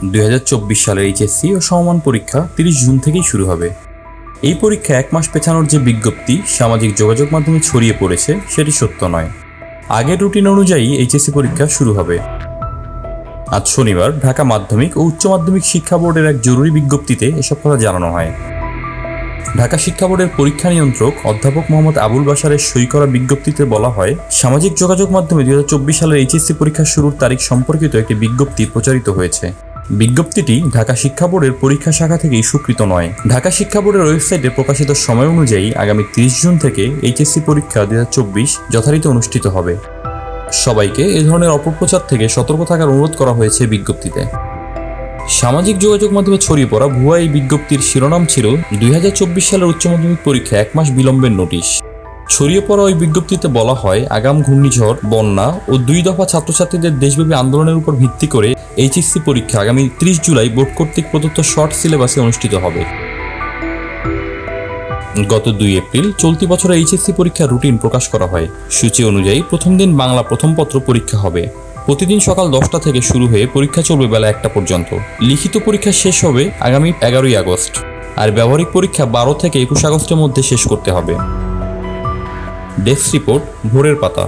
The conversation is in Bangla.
2024 সালের এইচএসসি ও সমমান পরীক্ষা 30 জুন থেকেই শুরু হবে। এই পরীক্ষা 1 মাস পেছানোর যে বিজ্ঞপ্তি সামাজিক যোগাযোগ মাধ্যমে ছড়িয়ে পড়েছে সেটি সত্য নয়। আগের রুটিন অনুযায়ী এইচএসসি পরীক্ষা শুরু হবে। আজ শনিবার ঢাকা মাধ্যমিক ও উচ্চ মাধ্যমিক শিক্ষা বোর্ডের এক জরুরি বিজ্ঞপ্তিতে এসব কথা জানানো হয়। ঢাকা শিক্ষা বোর্ডের পরীক্ষা নিয়ন্ত্রক অধ্যাপক মোহাম্মদ আবুল বাশারের সই করা বিজ্ঞপ্তিতে বলা হয়, সামাজিক যোগাযোগ মাধ্যমে 2024 সালের এইচএসসি পরীক্ষা শুরুর তারিখ সম্পর্কিত একটি বিজ্ঞপ্তি প্রচারিত হয়েছে। বিজ্ঞপ্তিটি ঢাকা শিক্ষা বোর্ডের পরীক্ষা শাখা থেকেই স্বীকৃত নয়। ঢাকা শিক্ষা বোর্ডের ওয়েবসাইটে প্রকাশিত সময় অনুযায়ী আগামী 30 জুন থেকে এইচএসসি পরীক্ষা 2024 যথারীতি অনুষ্ঠিত হবে। সবাইকে এ ধরনের অপপ্রচার থেকে সতর্ক থাকার অনুরোধ করা হয়েছে বিজ্ঞপ্তিতে। সামাজিক যোগাযোগ মাধ্যমে ছড়িয়ে পড়া ভুয়া এই বিজ্ঞপ্তির শিরোনাম ছিল 2024 সালের উচ্চ মাধ্যমিক পরীক্ষা 1 মাস বিলম্বের নোটিশ। ছড়িয়ে পড়া ওই বিজ্ঞপ্তিতে বলা হয়, আগাম ঘূর্ণিঝড়, বন্যা ও 2 দফা ছাত্রছাত্রীদের দেশব্যাপী আন্দোলনের উপর ভিত্তি করে এইচএসসি পরীক্ষা আগামী 30 জুলাই বোর্ড কর্তৃক প্রদত্ত শর্ট সিলেবাসে অনুষ্ঠিত হবে। গত 2 এপ্রিল চলতি বছরে এইচএসসি পরীক্ষার রুটিন প্রকাশ করা হয়। সূচি অনুযায়ী প্রথম দিন বাংলা প্রথম পত্র পরীক্ষা হবে। প্রতিদিন সকাল 10টা থেকে শুরু হয়ে পরীক্ষা চলবে বেলা 1টা পর্যন্ত। লিখিত পরীক্ষা শেষ হবে আগামী 11ই আগস্ট, আর ব্যবহারিক পরীক্ষা 12 থেকে 21 আগস্টের মধ্যে শেষ করতে হবে। ডেস্ক রিপোর্ট, ভোরের পাতা।